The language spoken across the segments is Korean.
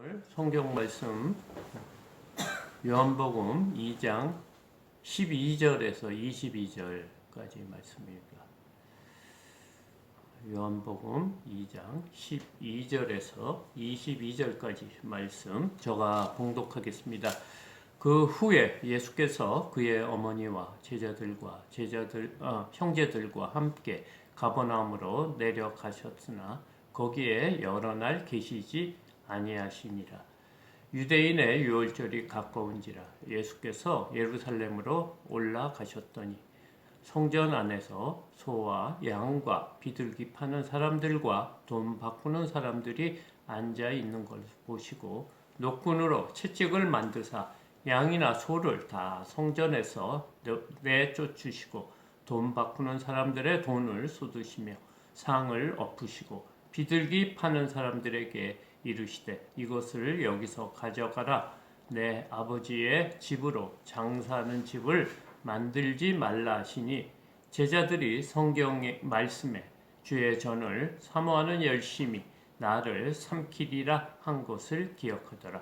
오늘 성경 말씀 요한복음 2장 12절에서 22절까지 말씀입니다. 요한복음 2장 12절에서 22절까지 말씀 제가 봉독하겠습니다. 그 후에 예수께서 그의 어머니와 형제들과 함께 가버나움으로 내려가셨으나 거기에 여러 날 계시지 아니하시니라. 유대인의 유월절이 가까운지라 예수께서 예루살렘으로 올라가셨더니 성전 안에서 소와 양과 비둘기 파는 사람들과 돈 바꾸는 사람들이 앉아 있는 것을 보시고 노끈으로 채찍을 만드사 양이나 소를 다 성전에서 내쫓으시고 돈 바꾸는 사람들의 돈을 쏟으시며 상을 엎으시고 비둘기 파는 사람들에게 이르시되 이것을 여기서 가져가라. 내 아버지의 집으로 장사하는 집을 만들지 말라 하시니 제자들이 성경의 말씀에 주의 전을 사모하는 열심히 나를 삼키리라 한 것을 기억하더라.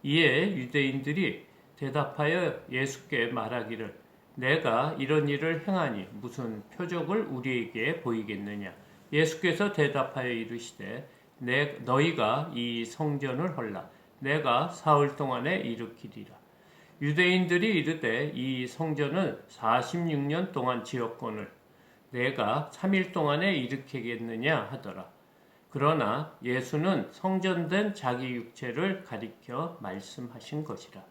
이에 유대인들이 대답하여 예수께 말하기를 내가 이런 일을 행하니 무슨 표적을 우리에게 보이겠느냐. 예수께서 대답하여 이르시되 너희가 이 성전을 헐라. 내가 사흘 동안에 일으키리라. 유대인들이 이르되 이 성전은 46년 동안 지었거늘 내가 3일 동안에 일으키겠느냐 하더라. 그러나 예수는 성전된 자기 육체를 가리켜 말씀하신 것이라.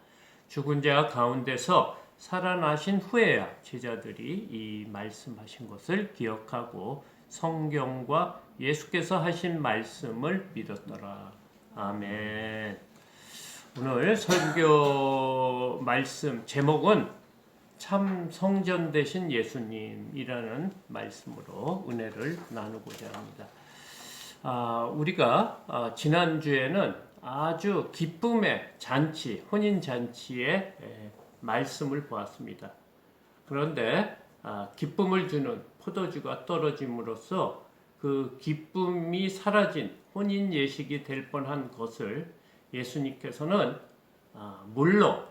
죽은 자 가운데서 살아나신 후에야 제자들이 이 말씀하신 것을 기억하고 성경과 예수께서 하신 말씀을 믿었더라. 아멘. 오늘 설교 말씀 제목은 참 성전 되신 예수님이라는 말씀으로 은혜를 나누고자 합니다. 우리가 지난주에는 아주 기쁨의 잔치, 혼인잔치의 말씀을 보았습니다. 그런데 기쁨을 주는 포도주가 떨어짐으로써 그 기쁨이 사라진 혼인 예식이 될 뻔한 것을 예수님께서는 물로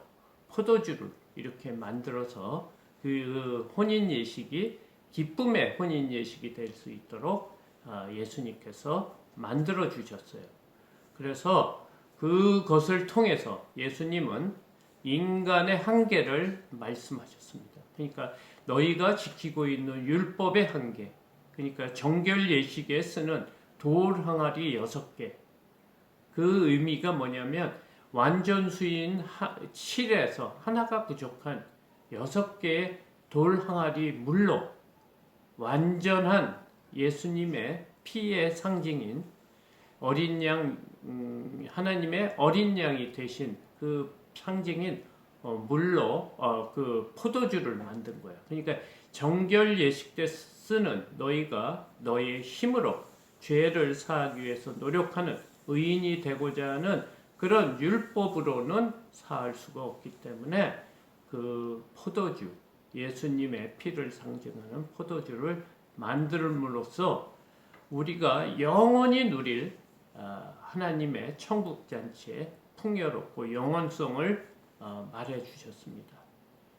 포도주를 이렇게 만들어서 그 혼인 예식이 기쁨의 혼인 예식이 될 수 있도록 예수님께서 만들어 주셨어요. 그래서 그것을 통해서 예수님은 인간의 한계를 말씀하셨습니다. 그러니까 너희가 지키고 있는 율법의 한계, 그러니까 정결 예식에 쓰는 돌 항아리 6개. 그 의미가 뭐냐면 완전수인 7에서 하나가 부족한 6개의 돌 항아리 물로 완전한 예수님의 피의 상징인 어린 양, 하나님의 어린 양이 되신 그 상징인 물로 그 포도주를 만든 거예요. 그러니까 정결 예식 때 쓰는 너희가 너의 힘으로 죄를 사하기 위해서 노력하는 의인이 되고자 하는 그런 율법으로는 사할 수가 없기 때문에 그 포도주, 예수님의 피를 상징하는 포도주를 만들므로써 우리가 영원히 누릴 하나님의 천국잔치의 풍요롭고 영원성을 말해 주셨습니다.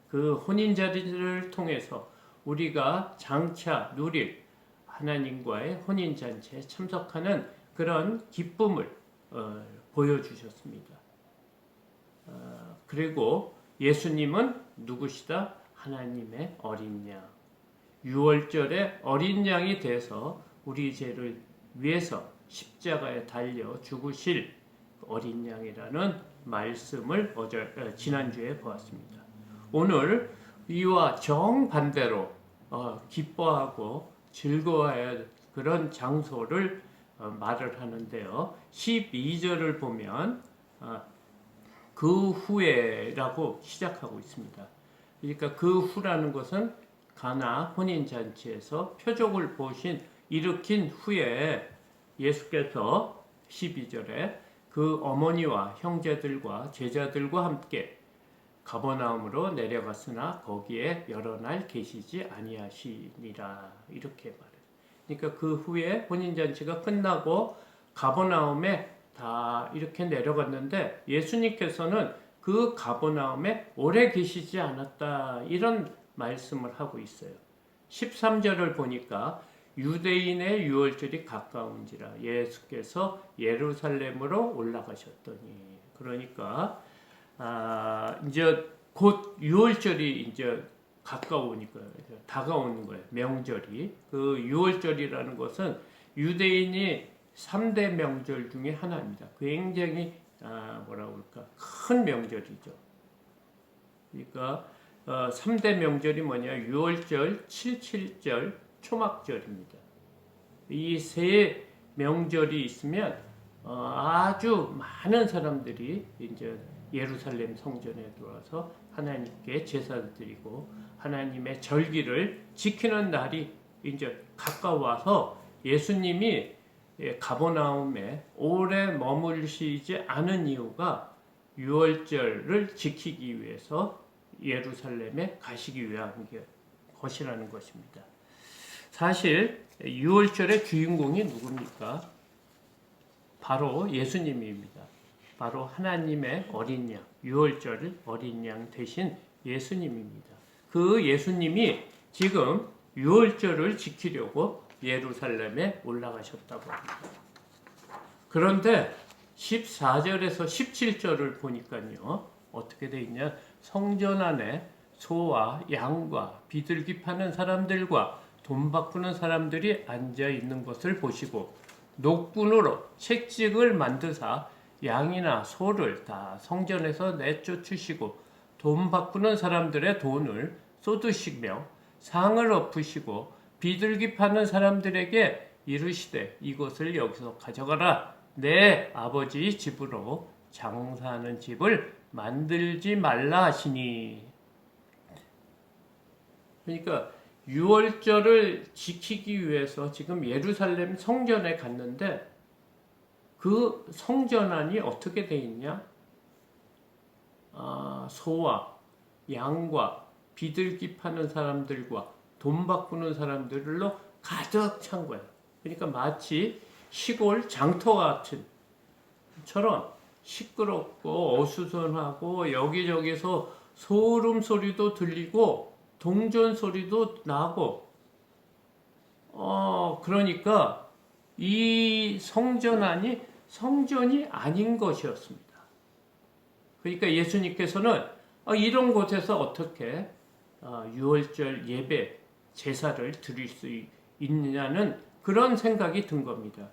그 혼인잔치를 통해서 우리가 장차 누릴 하나님과의 혼인잔치에 참석하는 그런 기쁨을 보여주셨습니다. 그리고 예수님은 누구시다? 하나님의 어린 양. 유월절에 어린 양이 돼서 우리 죄를 위해서 십자가에 달려 죽으실 어린 양이라는 말씀을 지난주에 보았습니다. 오늘 이와 정반대로 기뻐하고 즐거워해야 그런 장소를 말을 하는데요. 12절을 보면 그 후에라고 시작하고 있습니다. 그러니까 그 후라는 것은 가나 혼인잔치에서 표적을 일으킨 후에 예수께서 12절에 그 어머니와 형제들과 제자들과 함께 가버나움으로 내려갔으나 거기에 여러 날 계시지 아니하시니라 이렇게 말해요. 그러니까 그 후에 혼인잔치가 끝나고 가버나움에 다 이렇게 내려갔는데 예수님께서는 그 가버나움에 오래 계시지 않았다. 이런 말씀을 하고 있어요. 13절을 보니까 유대인의 유월절이 가까운지라 예수께서 예루살렘으로 올라가셨더니, 그러니까 이제 곧 유월절이 이제 가까우니까 다가오는 거예요. 명절이. 그 유월절이라는 것은 유대인이 3대 명절 중에 하나입니다. 굉장히 뭐라고 할까, 큰 명절이죠. 그러니까 3대 명절이 뭐냐, 유월절, 칠칠절, 초막절입니다. 이 세 명절이 있으면 아주 많은 사람들이 이제 예루살렘 성전에 들어와서 하나님께 제사를 드리고 하나님의 절기를 지키는 날이 이제 가까워서 예수님이 가버나움에 오래 머물시지 않은 이유가 유월절을 지키기 위해서 예루살렘에 가시기 위한 것이라는 것입니다. 사실 유월절의 주인공이 누굽니까? 바로 예수님입니다. 바로 하나님의 어린 양, 유월절 어린 양 대신 예수님입니다. 그 예수님이 지금 유월절을 지키려고 예루살렘에 올라가셨다고 합니다. 그런데 14절에서 17절을 보니까요, 어떻게 돼 있냐? 성전 안에 소와 양과 비둘기 파는 사람들과 돈 바꾸는 사람들이 앉아 있는 것을 보시고 녹분으로 채찍을 만드사 양이나 소를 다 성전에서 내쫓으시고 돈 바꾸는 사람들의 돈을 쏟으시며 상을 엎으시고 비둘기 파는 사람들에게 이르시되 이것을 여기서 가져가라. 내 아버지 집으로 장사하는 집을 만들지 말라 하시니. 그러니까 유월절을 지키기 위해서 지금 예루살렘 성전에 갔는데 그 성전 안이 어떻게 돼 있냐? 소와 양과 비둘기 파는 사람들과 돈 바꾸는 사람들로 가득 찬 거예요. 그러니까 마치 시골 장터 같은 처럼 시끄럽고 어수선하고 여기저기서 소름 소리도 들리고 동전 소리도 나고 그러니까 이 성전 안이 성전이 아닌 것이었습니다. 그러니까 예수님께서는 이런 곳에서 어떻게 유월절 예배 제사를 드릴 수 있느냐는 그런 생각이 든 겁니다.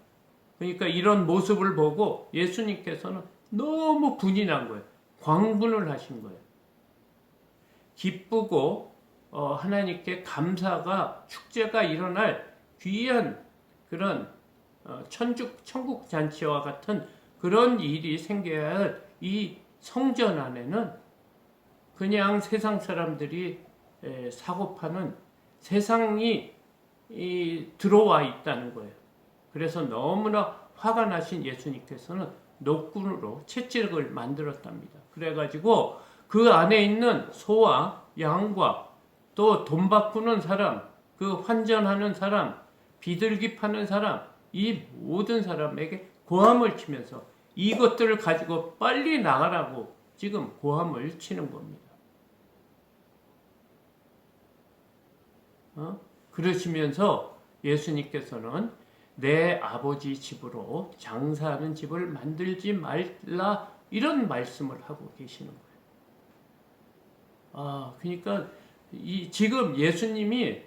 그러니까 이런 모습을 보고 예수님께서는 너무 분이 난 거예요. 광분을 하신 거예요. 기쁘고 하나님께 감사가 축제가 일어날 귀한 그런 천국 잔치와 같은 그런 일이 생겨야 할 이 성전 안에는 그냥 세상 사람들이 사고 파는 세상이 들어와 있다는 거예요. 그래서 너무나 화가 나신 예수님께서는 녹군으로 채찍을 만들었답니다. 그래가지고 그 안에 있는 소와 양과 또 돈 바꾸는 사람, 그 환전하는 사람, 비둘기 파는 사람, 이 모든 사람에게 고함을 치면서 이것들을 가지고 빨리 나가라고 지금 고함을 치는 겁니다. 그러시면서 예수님께서는 내 아버지 집으로 장사하는 집을 만들지 말라 이런 말씀을 하고 계시는 거예요. 그러니까 지금 예수님이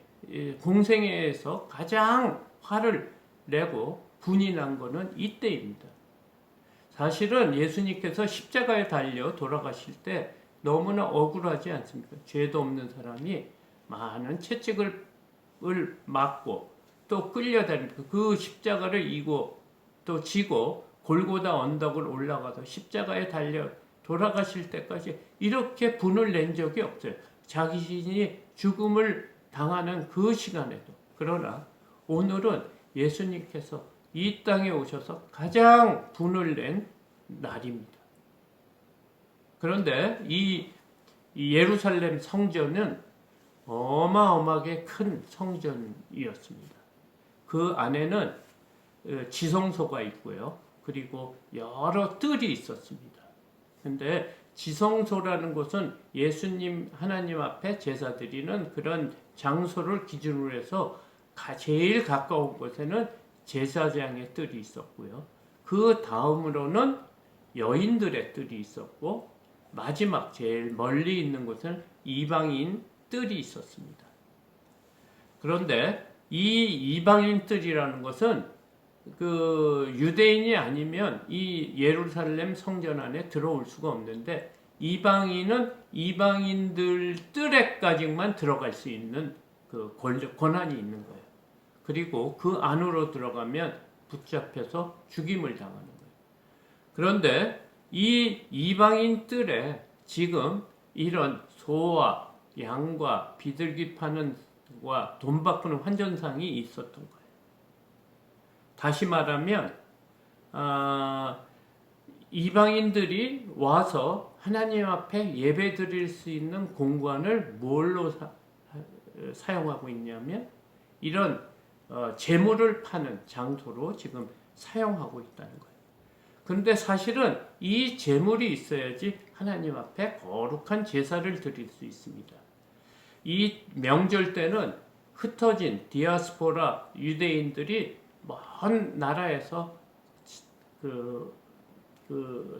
공생애에서 가장 화를 내고 분이 난 거는 이때입니다. 사실은 예수님께서 십자가에 달려 돌아가실 때 너무나 억울하지 않습니까? 죄도 없는 사람이 많은 채찍을 맞고 또 끌려다니고 그 십자가를 이고 또 지고 골고다 언덕을 올라가서 십자가에 달려 돌아가실 때까지 이렇게 분을 낸 적이 없어요. 자신이 죽음을 당하는 그 시간에도. 그러나 오늘은 예수님께서 이 땅에 오셔서 가장 분을 낸 날입니다. 그런데 이 예루살렘 성전은 어마어마하게 큰 성전이었습니다. 그 안에는 지성소가 있고요. 그리고 여러 뜰이 있었습니다. 근데 지성소라는 곳은 예수님 하나님 앞에 제사 드리는 그런 장소를 기준으로 해서 제일 가까운 곳에는 제사장의 뜰이 있었고요. 그 다음으로는 여인들의 뜰이 있었고, 마지막 제일 멀리 있는 곳은 이방인 뜰이 있었습니다. 그런데 이 이방인 뜰이라는 것은 그 유대인이 아니면 이 예루살렘 성전 안에 들어올 수가 없는데, 이방인은 이방인들 뜰에까지만 들어갈 수 있는 그 권한이 있는 거예요. 그리고 그 안으로 들어가면 붙잡혀서 죽임을 당하는 거예요. 그런데 이 이방인 뜰에 지금 이런 소와 양과 비둘기 파는 와 돈 바꾸는 환전상이 있었던 거예요. 다시 말하면 이방인들이 와서 하나님 앞에 예배 드릴 수 있는 공간을 뭘로 사용하고 있냐면 이런 재물을 파는 장소로 지금 사용하고 있다는 거예요. 그런데 사실은 이 재물이 있어야지 하나님 앞에 거룩한 제사를 드릴 수 있습니다. 이 명절 때는 흩어진 디아스포라 유대인들이 먼 나라에서 그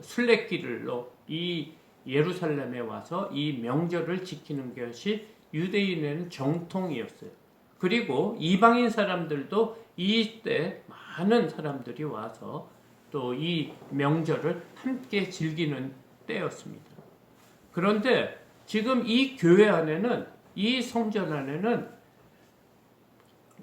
순례길로 이 예루살렘에 와서 이 명절을 지키는 것이 유대인의 정통이었어요. 그리고 이방인 사람들도 이때 많은 사람들이 와서 또 이 명절을 함께 즐기는 때였습니다. 그런데 지금 이 교회 안에는, 이 성전 안에는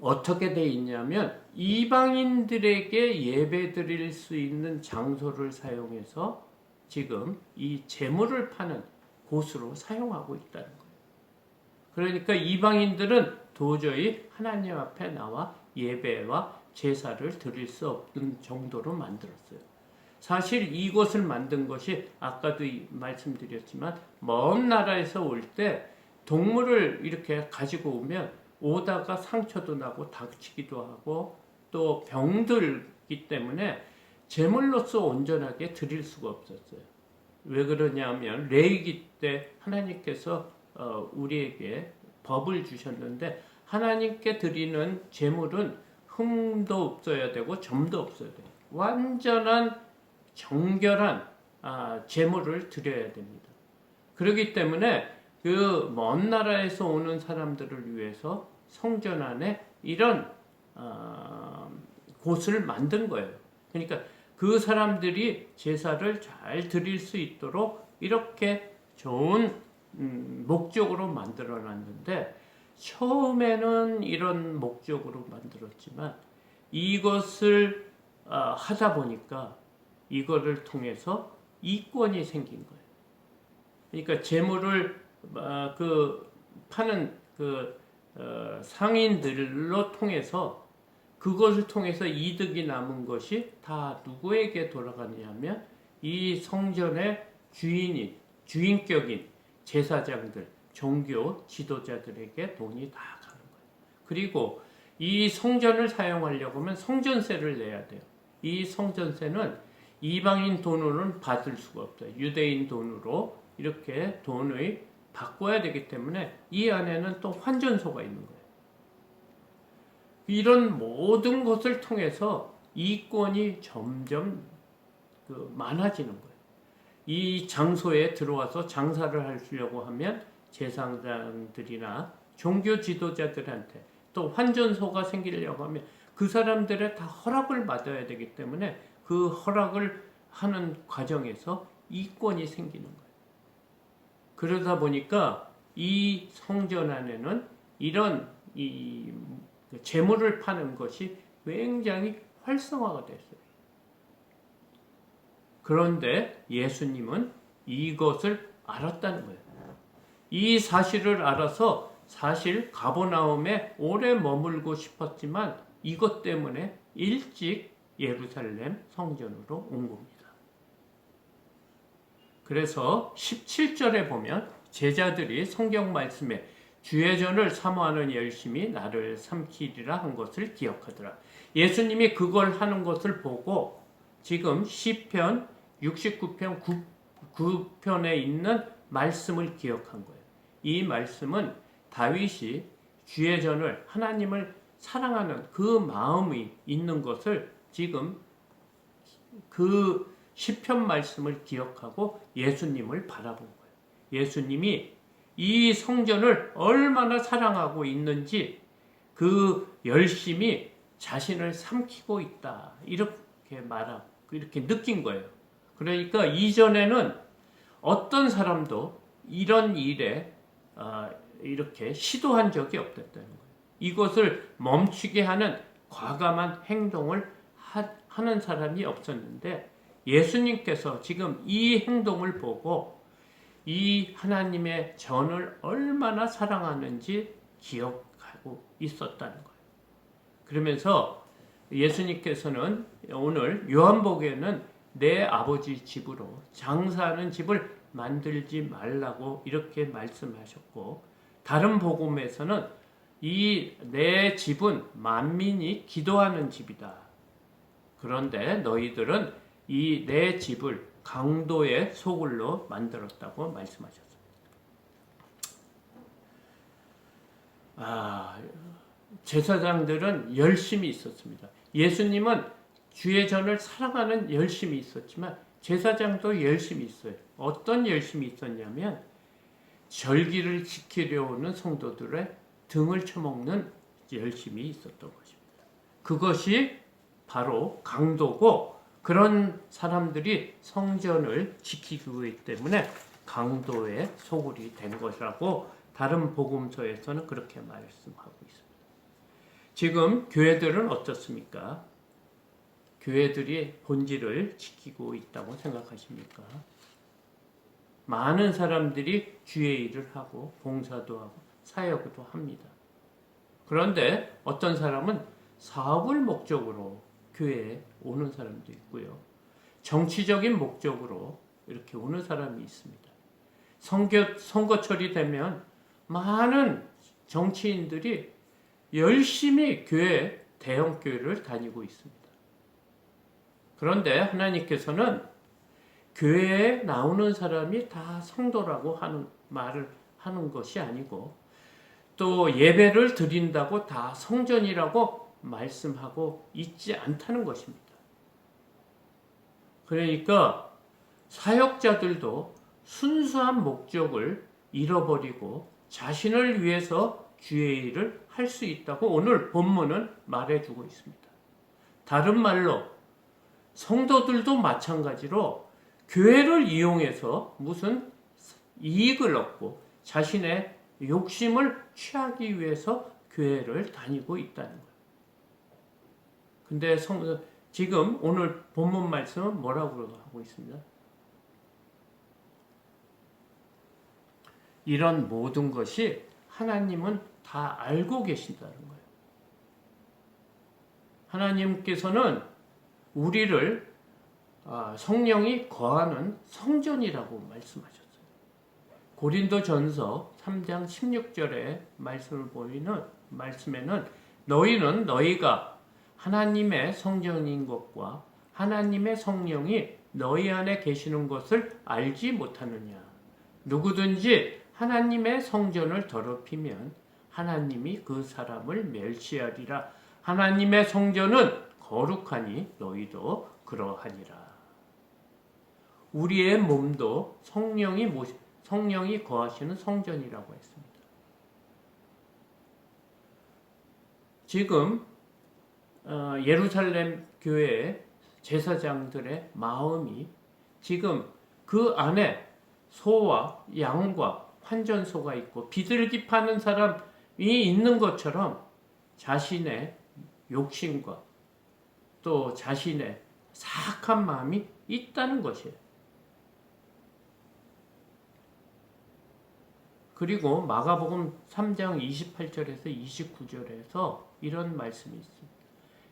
어떻게 돼 있냐면 이방인들에게 예배 드릴 수 있는 장소를 사용해서 지금 이 제물을 파는 곳으로 사용하고 있다는 거예요. 그러니까 이방인들은 도저히 하나님 앞에 나와 예배와 제사를 드릴 수 없는 정도로 만들었어요. 사실 이곳을 만든 것이 아까도 말씀드렸지만 먼 나라에서 올 때 동물을 이렇게 가지고 오면 오다가 상처도 나고 다치기도 하고 또 병들기 때문에 제물로서 온전하게 드릴 수가 없었어요. 왜 그러냐면 레위기 때 하나님께서 우리에게 법을 주셨는데 하나님께 드리는 제물은 흠도 없어야 되고 점도 없어야 돼요. 완전한 정결한 제물을 드려야 됩니다. 그렇기 때문에 그 먼 나라에서 오는 사람들을 위해서 성전 안에 이런 곳을 만든 거예요. 그러니까 그 사람들이 제사를 잘 드릴 수 있도록 이렇게 좋은 목적으로 만들어 놨는데, 처음에는 이런 목적으로 만들었지만 이것을 하다 보니까 이거를 통해서 이권이 생긴 거예요. 그러니까 재물을 파는 상인들로 통해서, 그것을 통해서 이득이 남은 것이 다 누구에게 돌아가냐면 이 성전의 주인격인 제사장들, 종교 지도자들에게 돈이 다 가는 거예요. 그리고 이 성전을 사용하려고 하면 성전세를 내야 돼요. 이 성전세는 이방인 돈으로는 받을 수가 없어요. 유대인 돈으로 이렇게 돈을 바꿔야 되기 때문에 이 안에는 또 환전소가 있는 거예요. 이런 모든 것을 통해서 이권이 점점 많아지는 거예요. 이 장소에 들어와서 장사를 하려고 하면 제사장들이나 종교 지도자들한테, 또 환전소가 생기려고 하면 그 사람들의 다 허락을 받아야 되기 때문에 그 허락을 하는 과정에서 이권이 생기는 거예요. 그러다 보니까 이 성전 안에는 이런 재물을 파는 것이 굉장히 활성화가 됐어요. 그런데 예수님은 이것을 알았다는 거예요. 이 사실을 알아서 사실 가버나움에 오래 머물고 싶었지만 이것 때문에 일찍 예루살렘 성전으로 온 겁니다. 그래서 17절에 보면 제자들이 성경 말씀에 주의 전을 사모하는 열심이 나를 삼키리라 한 것을 기억하더라. 예수님이 그걸 하는 것을 보고 지금 시편 69편 9편에 있는 말씀을 기억한 거예요. 이 말씀은 다윗이 주의 전을 하나님을 사랑하는 그 마음이 있는 것을 지금 그 시편 말씀을 기억하고 예수님을 바라본 거예요. 예수님이 이 성전을 얼마나 사랑하고 있는지 그 열심히 자신을 삼키고 있다. 이렇게 말하고 이렇게 느낀 거예요. 그러니까 이전에는 어떤 사람도 이런 일에 이렇게 시도한 적이 없었다는 거예요. 이것을 멈추게 하는 과감한 행동을 하는 사람이 없었는데 예수님께서 지금 이 행동을 보고 이 하나님의 전을 얼마나 사랑하는지 기억하고 있었다는 거예요. 그러면서 예수님께서는 오늘 요한복음에는 내 아버지 집으로 장사하는 집을 만들지 말라고 이렇게 말씀하셨고, 다른 복음에서는 이 내 집은 만민이 기도하는 집이다. 그런데 너희들은 이 내 집을 강도의 소굴로 만들었다고 말씀하셨습니다. 제사장들은 열심히 있었습니다. 예수님은 주의 전을 사랑하는 열심이 있었지만 제사장도 열심히 있어요. 어떤 열심이 있었냐면 절기를 지키려 오는 성도들의 등을 쳐먹는 열심이 있었던 것입니다. 그것이 바로 강도고, 그런 사람들이 성전을 지키기 때문에 강도의 소굴이 된 것이라고 다른 복음서에서는 그렇게 말씀하고 있습니다. 지금 교회들은 어떻습니까? 교회들이 본질을 지키고 있다고 생각하십니까? 많은 사람들이 주의 일을 하고 봉사도 하고 사역도 합니다. 그런데 어떤 사람은 사업을 목적으로 교회에 오는 사람도 있고요. 정치적인 목적으로 이렇게 오는 사람이 있습니다. 선거철이 되면 많은 정치인들이 열심히 대형 교회를 다니고 있습니다. 그런데 하나님께서는 교회에 나오는 사람이 다 성도라고 하는 말을 하는 것이 아니고, 또 예배를 드린다고 다 성전이라고 말씀하고 있지 않다는 것입니다. 그러니까 사역자들도 순수한 목적을 잃어버리고 자신을 위해서 주의 일을 할 수 있다고 오늘 본문은 말해주고 있습니다. 다른 말로 성도들도 마찬가지로 교회를 이용해서 무슨 이익을 얻고 자신의 욕심을 취하기 위해서 교회를 다니고 있다는 거예요. 근데 지금 오늘 본문 말씀은 뭐라고 하고 있습니다? 이런 모든 것이 하나님은 다 알고 계신다는 거예요. 하나님께서는 우리를 성령이 거하는 성전이라고 말씀하셨어요. 고린도전서 3장 16절의 말씀을 보이는 말씀에는 너희는 너희가 하나님의 성전인 것과 하나님의 성령이 너희 안에 계시는 것을 알지 못하느냐. 누구든지 하나님의 성전을 더럽히면 하나님이 그 사람을 멸시하리라. 하나님의 성전은 거룩하니 너희도 그러하니라. 우리의 몸도 성령이 거하시는 성전이라고 했습니다. 지금 예루살렘 교회의 제사장들의 마음이 지금 그 안에 소와 양과 환전소가 있고 비둘기 파는 사람이 있는 것처럼 자신의 욕심과 또 자신의 사악한 마음이 있다는 것이에요. 그리고 마가복음 3장 28절에서 29절에서 이런 말씀이 있습니다.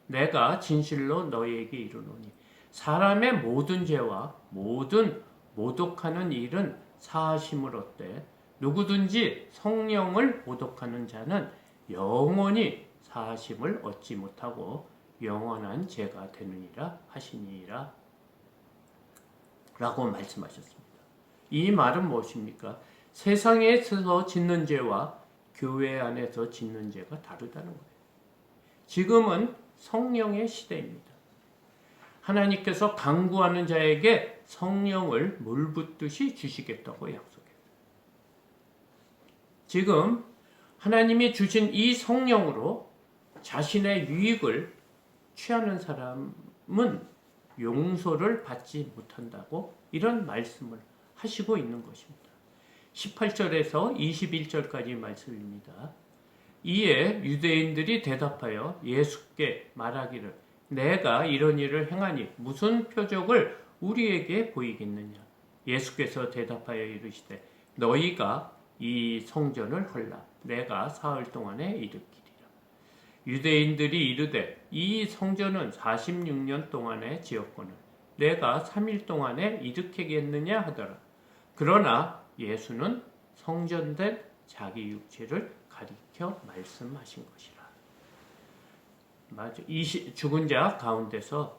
내가 진실로 너희에게 이르노니 사람의 모든 죄와 모든 모독하는 일은 사하심을 얻되 누구든지 성령을 모독하는 자는 영원히 사하심을 얻지 못하고 영원한 죄가 되느니라 하시니라 라고 말씀하셨습니다. 이 말은 무엇입니까? 세상에서 짓는 죄와 교회 안에서 짓는 죄가 다르다는 거예요. 지금은 성령의 시대입니다. 하나님께서 간구하는 자에게 성령을 물붓듯이 주시겠다고 약속했어요. 지금 하나님이 주신 이 성령으로 자신의 유익을 취하는 사람은 용서를 받지 못한다고 이런 말씀을 하시고 있는 것입니다. 18절에서 21절까지 말씀입니다. 이에 유대인들이 대답하여 예수께 말하기를 내가 이런 일을 행하니 무슨 표적을 우리에게 보이겠느냐. 예수께서 대답하여 이르시되 너희가 이 성전을 헐라 내가 사흘 동안에 일으키리라. 유대인들이 이르되 이 성전은 46년 동안에 지었거늘 내가 3일 동안에 일으키겠느냐 하더라. 그러나 예수는 성전된 자기 육체를 가리켜 말씀하신 것이라. 맞아. 죽은 자 가운데서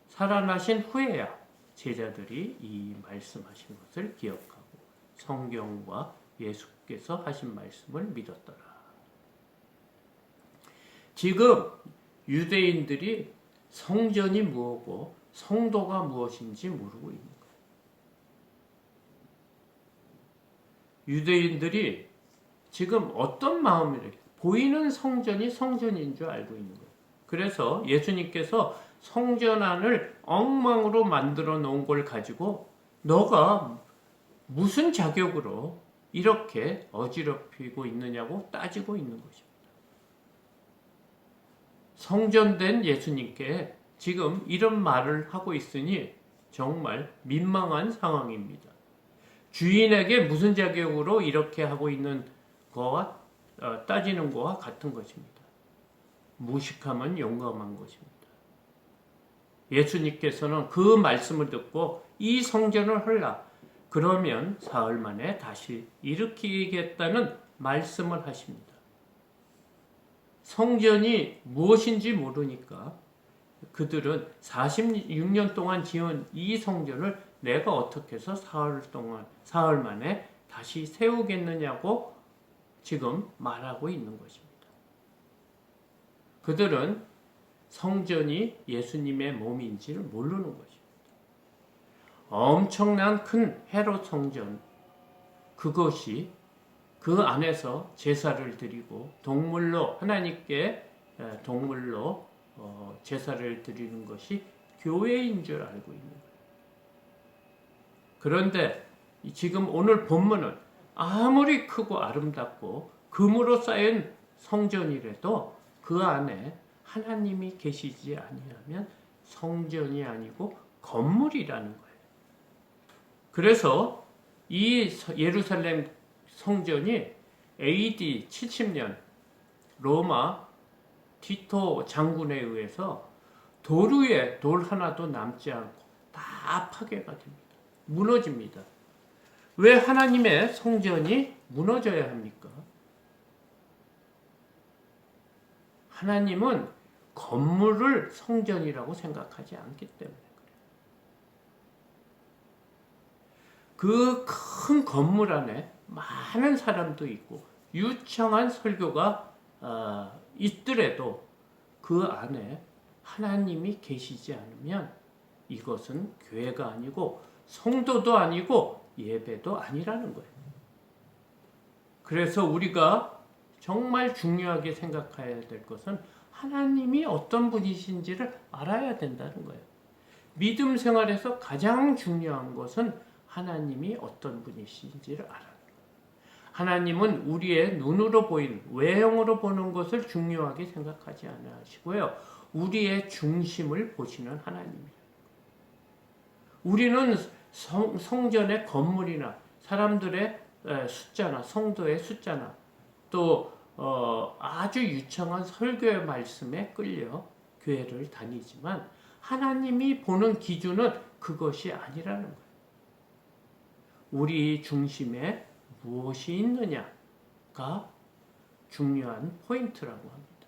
살아나신 후에야 제자들이 이 말씀하신 것을 기억하고 성경과 예수께서 하신 말씀을 믿었더라. 지금 유대인들이 성전이 무엇고 성도가 무엇인지 모르고 있는 거예요. 유대인들이 지금 어떤 마음이래? 보이는 성전이 성전인 줄 알고 있는 거예요. 그래서 예수님께서 성전 안을 엉망으로 만들어 놓은 걸 가지고 너가 무슨 자격으로 이렇게 어지럽히고 있느냐고 따지고 있는 것입니다. 성전된 예수님께 지금 이런 말을 하고 있으니 정말 민망한 상황입니다. 주인에게 무슨 자격으로 이렇게 하고 있는 거와 따지는 거와 같은 것입니다. 무식하면 용감한 것입니다. 예수님께서는 그 말씀을 듣고 이 성전을 헐라. 그러면 사흘 만에 다시 일으키겠다는 말씀을 하십니다. 성전이 무엇인지 모르니까 그들은 46년 동안 지은 이 성전을 내가 어떻게 해서 사흘 만에 다시 세우겠느냐고 지금 말하고 있는 것입니다. 그들은 성전이 예수님의 몸인지를 모르는 것입니다. 엄청난 큰 헤롯 성전, 그것이 그 안에서 제사를 드리고 동물로 하나님께 동물로 제사를 드리는 것이 교회인 줄 알고 있는 거예요. 그런데 지금 오늘 본문은 아무리 크고 아름답고 금으로 쌓인 성전이라도 그 안에 하나님이 계시지 아니하면 성전이 아니고 건물이라는 거예요. 그래서 이 예루살렘 성전이 AD 70년 로마 티토 장군에 의해서 돌 위에 돌 하나도 남지 않고 다 파괴가 됩니다. 무너집니다. 왜 하나님의 성전이 무너져야 합니까? 하나님은 건물을 성전이라고 생각하지 않기 때문에 그래요. 그 큰 건물 안에 많은 사람도 있고 유창한 설교가 있더라도 그 안에 하나님이 계시지 않으면 이것은 교회가 아니고 성도도 아니고 예배도 아니라는 거예요. 그래서 우리가 정말 중요하게 생각해야 될 것은 하나님이 어떤 분이신지를 알아야 된다는 거예요. 믿음 생활에서 가장 중요한 것은 하나님이 어떤 분이신지를 알아요. 하나님은 우리의 눈으로 보이는 외형으로 보는 것을 중요하게 생각하지 않으시고요. 우리의 중심을 보시는 하나님이에요. 우리는 성전의 건물이나 사람들의 숫자나 성도의 숫자나 또 아주 유창한 설교의 말씀에 끌려 교회를 다니지만 하나님이 보는 기준은 그것이 아니라는 거예요. 우리 중심에 무엇이 있느냐가 중요한 포인트라고 합니다.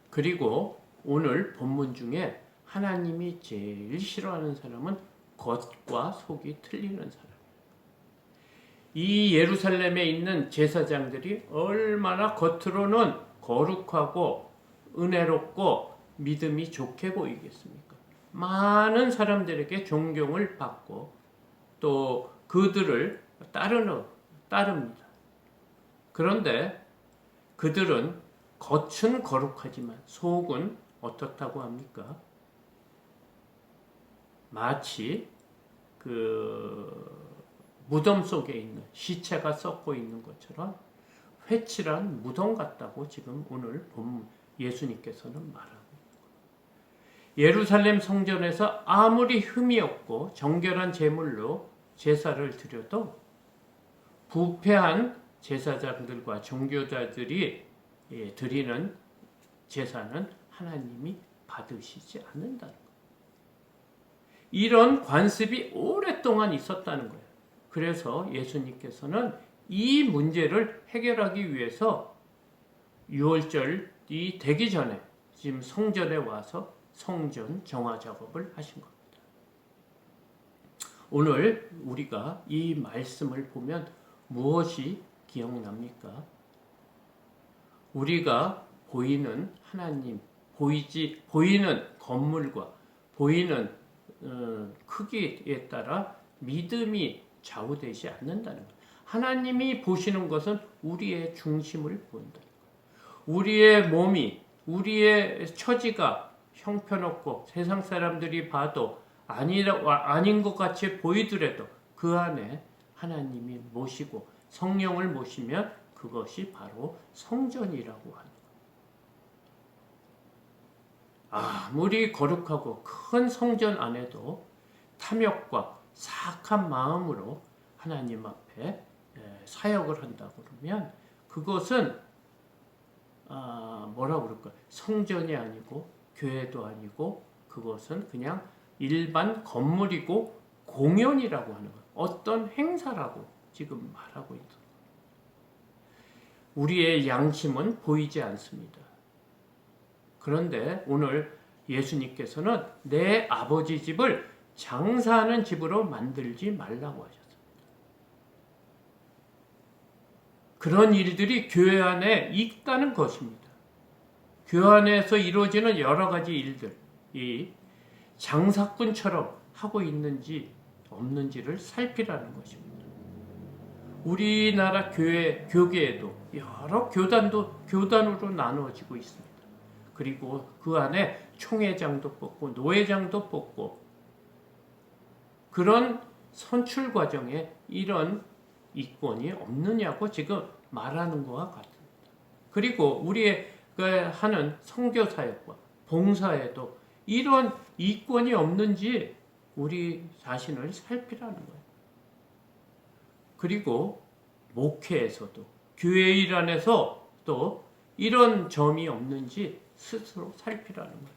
그리고 오늘 본문 중에 하나님이 제일 싫어하는 사람은 겉과 속이 틀리는 사람. 이 예루살렘에 있는 제사장들이 얼마나 겉으로는 거룩하고 은혜롭고 믿음이 좋게 보이겠습니까? 많은 사람들에게 존경을 받고 또 그들을 따릅니다. 그런데 그들은 겉은 거룩하지만 속은 어떻다고 합니까? 마치 그 무덤 속에 있는 시체가 썩고 있는 것처럼 회칠한 무덤 같다고 지금 오늘 본 예수님께서는 말하고 있는 거예요. 예루살렘 성전에서 아무리 흠이 없고 정결한 제물로 제사를 드려도 부패한 제사장들과 종교자들이 드리는 제사는 하나님이 받으시지 않는다는 거예요. 이런 관습이 오랫동안 있었다는 거예요. 그래서 예수님께서는 이 문제를 해결하기 위해서 유월절이 되기 전에 지금 성전에 와서 성전 정화 작업을 하신 겁니다. 오늘 우리가 이 말씀을 보면 무엇이 기억납니까? 우리가 보이는 하나님, 보이는 건물과 보이는 크기에 따라 믿음이 좌우되지 않는다는 거예요. 하나님이 보시는 것은 우리의 중심을 본다는 거예요. 우리의 몸이, 우리의 처지가 형편없고 세상 사람들이 봐도 아닌 것 같이 보이더라도 그 안에 하나님이 모시고 성령을 모시면 그것이 바로 성전이라고 하는 거예요. 아무리 거룩하고 큰 성전 안에도 탐욕과 사악한 마음으로 하나님 앞에 사역을 한다 그러면 그것은 뭐라고 그럴까? 성전이 아니고 교회도 아니고 그것은 그냥 일반 건물이고 공연이라고 하는 거예요. 어떤 행사라고 지금 말하고 있는 거예요. 우리의 양심은 보이지 않습니다. 그런데 오늘 예수님께서는 내 아버지 집을 장사하는 집으로 만들지 말라고 하셨습니다. 그런 일들이 교회 안에 있다는 것입니다. 교회 안에서 이루어지는 여러 가지 일들이 장사꾼처럼 하고 있는지 없는지를 살피라는 것입니다. 우리나라 교계에도 여러 교단으로 나누어지고 있습니다. 그리고 그 안에 총회장도 뽑고 노회장도 뽑고 그런 선출 과정에 이런 이권이 없느냐고 지금 말하는 것과 같습니다. 그리고 우리의 하는 선교사역과 봉사에도 이런 이권이 없는지 우리 자신을 살피라는 거예요. 그리고 목회에서도 교회 일 안에서 또 이런 점이 없는지 스스로 살피라는 거예요.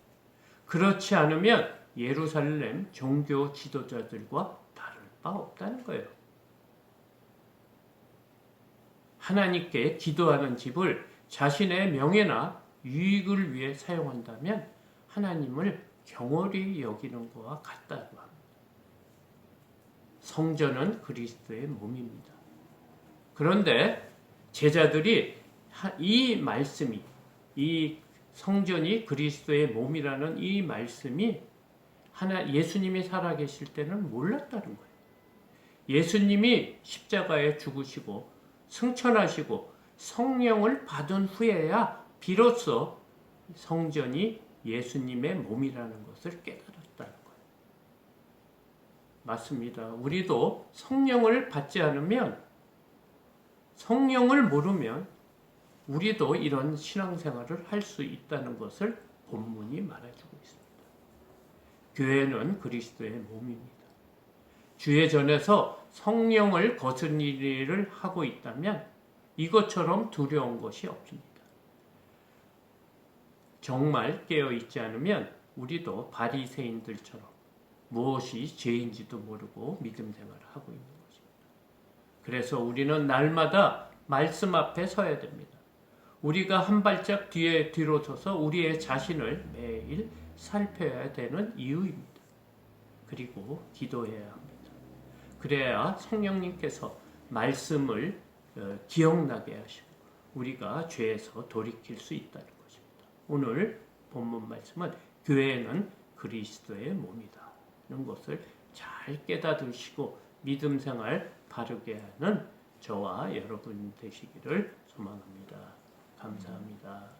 그렇지 않으면 예루살렘 종교 지도자들과 다를 바 없다는 거예요. 하나님께 기도하는 집을 자신의 명예나 유익을 위해 사용한다면 하나님을 경홀히 여기는 것과 같다고 합니다. 성전은 그리스도의 몸입니다. 그런데 제자들이 이 말씀이, 이 성전이 그리스도의 몸이라는 이 말씀이 예수님이 살아계실 때는 몰랐다는 거예요. 예수님이 십자가에 죽으시고 승천하시고 성령을 받은 후에야 비로소 성전이 예수님의 몸이라는 것을 깨달았다는 거예요. 맞습니다. 우리도 성령을 받지 않으면, 성령을 모르면 우리도 이런 신앙생활을 할 수 있다는 것을 본문이 말해주고 있습니다. 교회는 그리스도의 몸입니다. 주의 전에서 성령을 거스르는 일을 하고 있다면 이것처럼 두려운 것이 없습니다. 정말 깨어있지 않으면 우리도 바리새인들처럼 무엇이 죄인지도 모르고 믿음 생활을 하고 있는 것입니다. 그래서 우리는 날마다 말씀 앞에 서야 됩니다. 우리가 한 발짝 뒤로 서서 우리의 자신을 매일 살펴야 되는 이유입니다. 그리고 기도해야 합니다. 그래야 성령님께서 말씀을 기억나게 하시고 우리가 죄에서 돌이킬 수 있다는 것입니다. 오늘 본문 말씀은 교회는 그리스도의 몸이다. 이런 것을 잘 깨닫으시고 믿음 생활 바르게 하는 저와 여러분 되시기를 소망합니다. 감사합니다.